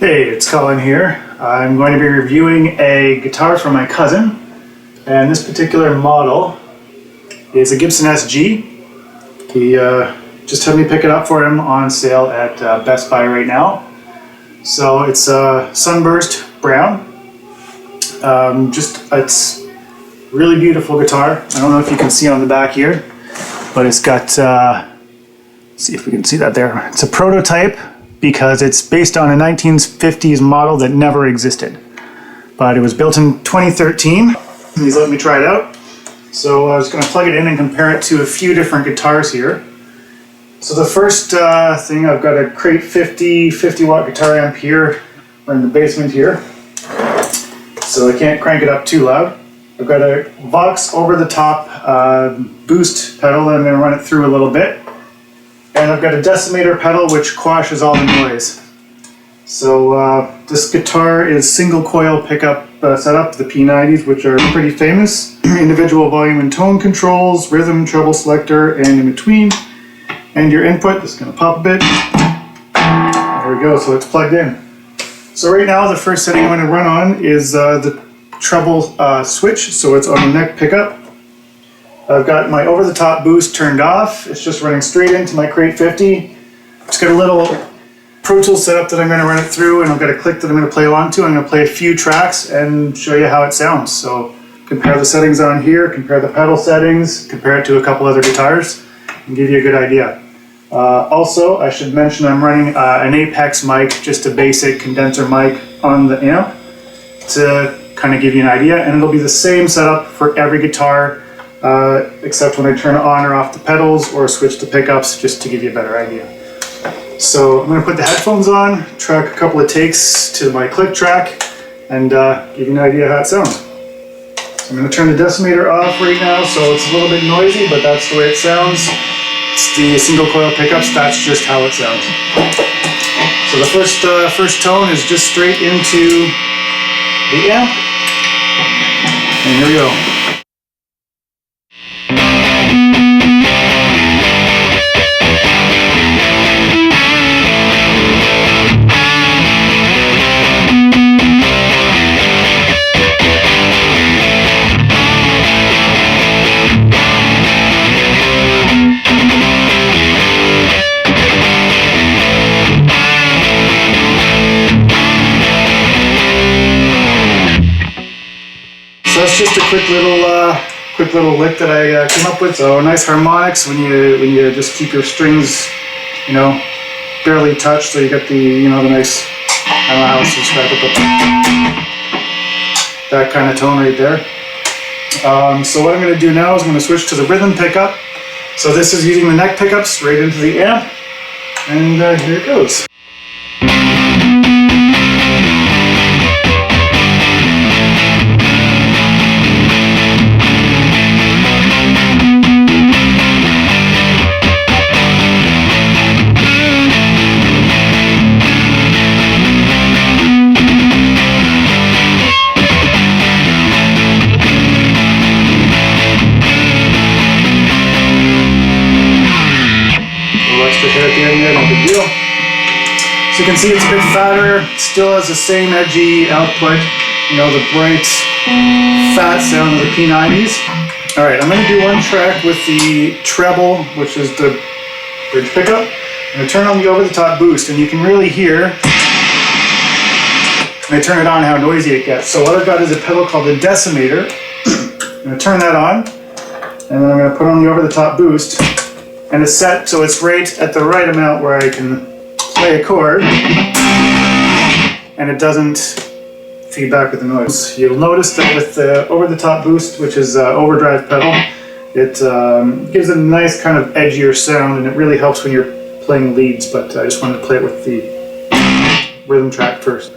Hey, it's Colin here. I'm going to be reviewing a guitar from my cousin, and this particular model is a Gibson SG. He just had me pick it up for him on sale at Best Buy right now. So it's a Sunburst Brown. It's really beautiful guitar. I don't know if you can see on the back here, but it's got, let's see if we can see that there. It's a prototype because it's based on a 1950s model that never existed. But it was built in 2013. He's let me try it out. So I was going to plug it in and compare it to a few different guitars here. So the first thing, I've got a Crate 50 watt guitar amp here, or in the basement here. So I can't crank it up too loud. I've got a Vox over the top boost pedal that I'm going to run it through a little bit. And I've got a decimator pedal which quashes all the noise. So this guitar is single coil pickup setup, the P90s, which are pretty famous. Individual volume and tone controls, rhythm, treble selector, and in between. And your input is going to pop a bit. There we go, so it's plugged in. So right now the first setting I'm going to run on is the treble switch, so it's on the neck pickup. I've got my over-the-top boost turned off. It's just running straight into my Crate 50. It's got a little Pro Tools setup that I'm going to run it through, and I've got a click that I'm going to play along to. I'm going to play a few tracks and show you how it sounds. So compare the settings on here, compare the pedal settings, compare it to a couple other guitars, and give you a good idea. Also, I should mention I'm running an Apex mic, just a basic condenser mic on the amp to kind of give you an idea, and it'll be the same setup for every guitar except when I turn on or off the pedals or switch to pickups, just to give you a better idea. So I'm going to put the headphones on, track a couple of takes to my click track, and give you an idea how it sounds. So I'm going to turn the decimator off right now, so it's a little bit noisy, but that's the way it sounds. It's the single coil pickups, that's just how it sounds. So the first tone is just straight into the amp, and here we go. So that's just a quick little lick that I came up with. So nice harmonics when you just keep your strings, barely touched. So you get the the nice, I don't know how else to describe it, but that kind of tone right there. So what I'm going to do now is I'm going to switch to the rhythm pickup. So this is using the neck pickups right into the amp, and here it goes. Extra hair at the end there, no big deal. So you can see it's a bit fatter, still has the same edgy output, the bright, fat sound of the P90s. Alright, I'm going to do one track with the treble, which is the bridge pickup. I'm going to turn on the over-the-top boost, and you can really hear, when I turn it on, how noisy it gets. So what I've got is a pedal called the decimator. I'm going to turn that on, and then I'm going to put on the over-the-top boost. And it's set so it's right at the right amount where I can play a chord and it doesn't feed back with the noise. You'll notice that with the over-the-top boost, which is overdrive pedal, it gives it a nice kind of edgier sound, and it really helps when you're playing leads, but I just wanted to play it with the rhythm track first.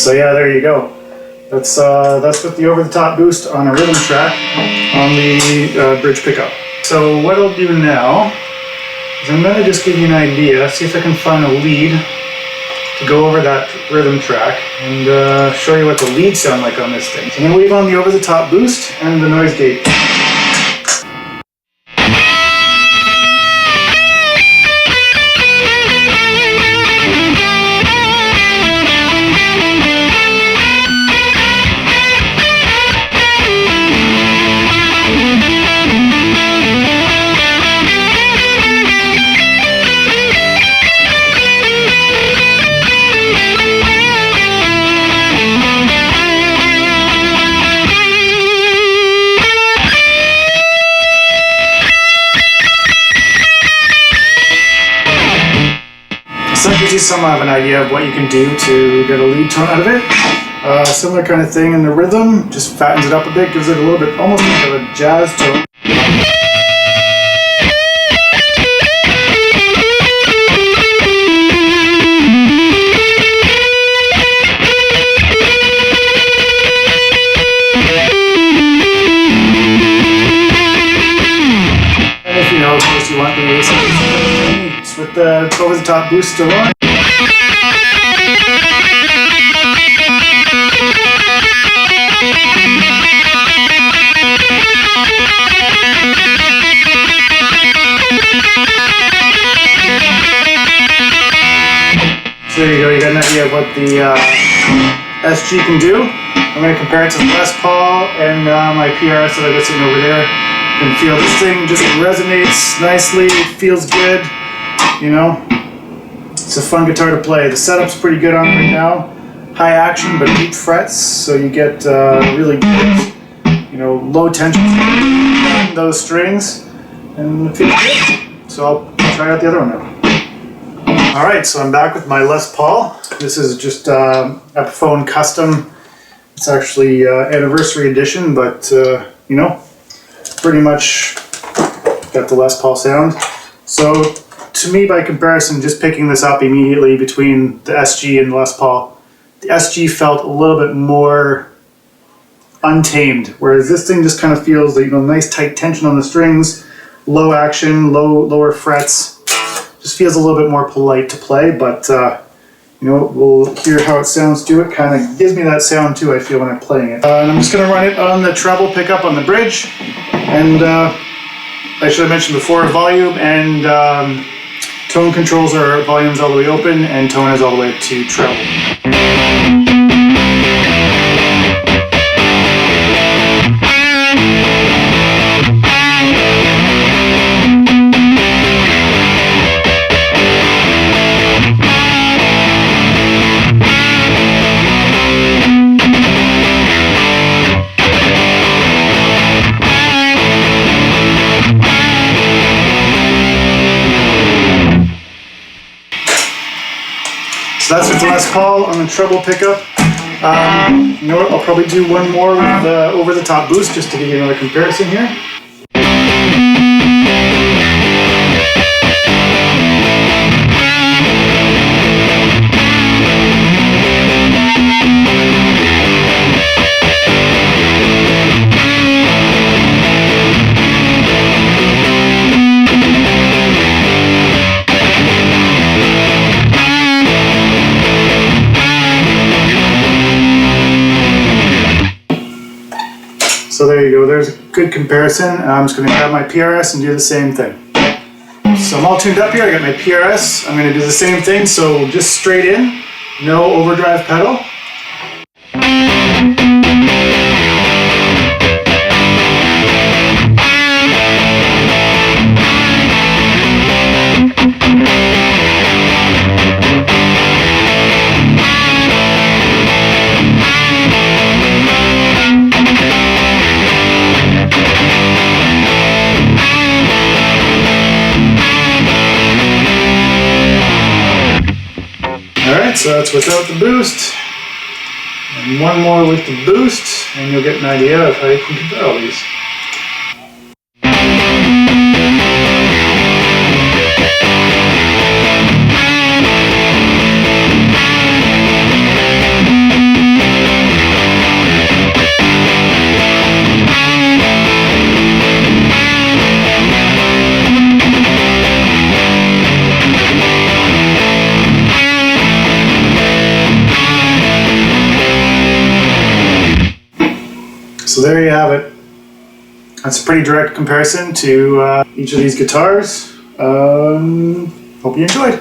So yeah, there you go. That's with the over-the-top boost on a rhythm track on the bridge pickup. So what I'll do now is I'm going to just give you an idea, see if I can find a lead to go over that rhythm track and show you what the leads sound like on this thing. So I'm going to leave on the over-the-top boost and the noise gate. So that gives you some of an idea of what you can do to get a lead tone out of it. Similar kind of thing in the rhythm, just fattens it up a bit, gives it a little bit, almost like a jazz tone. And if you know, of course, you want the with the over-the-top boost still on. So there you go, you got an idea of what the SG can do. I'm going to compare it to the Les Paul and my PRS that I've got sitting over there. You can feel this thing just resonates nicely, it feels good. You know, it's a fun guitar to play. The setup's pretty good on it right now. High action but deep frets, so you get really good, you know, low tension on those strings, and it feels good. So I'll try out the other one now. All right, so I'm back with my Les Paul. This is just Epiphone custom. It's actually anniversary edition, but you know, pretty much got the Les Paul sound. So to me, by comparison, just picking this up immediately between the SG and the Les Paul, the SG felt a little bit more untamed, whereas this thing just kind of feels like, you know, nice tight tension on the strings, low action, lower frets. Just feels a little bit more polite to play, but you know, we'll hear how it sounds to it. Kind of gives me that sound too, I feel, when I'm playing it. And I'm just going to run it on the treble pickup on the bridge, and I should have mentioned before, volume and tone controls are volumes all the way open and tone is all the way to treble. So that's with the Les Paul on the treble pickup. You know what, I'll probably do one more with the over-the-top boost just to give you another comparison here. So there you go, there's a good comparison. I'm just going to grab my PRS and do the same thing. So I'm all tuned up here, I got my PRS, I'm going to do the same thing, so just straight in, no overdrive pedal. Alright, so that's without the boost, and one more with the boost, and you'll get an idea of how you can control these. So there you have it. That's a pretty direct comparison to each of these guitars. Hope you enjoyed.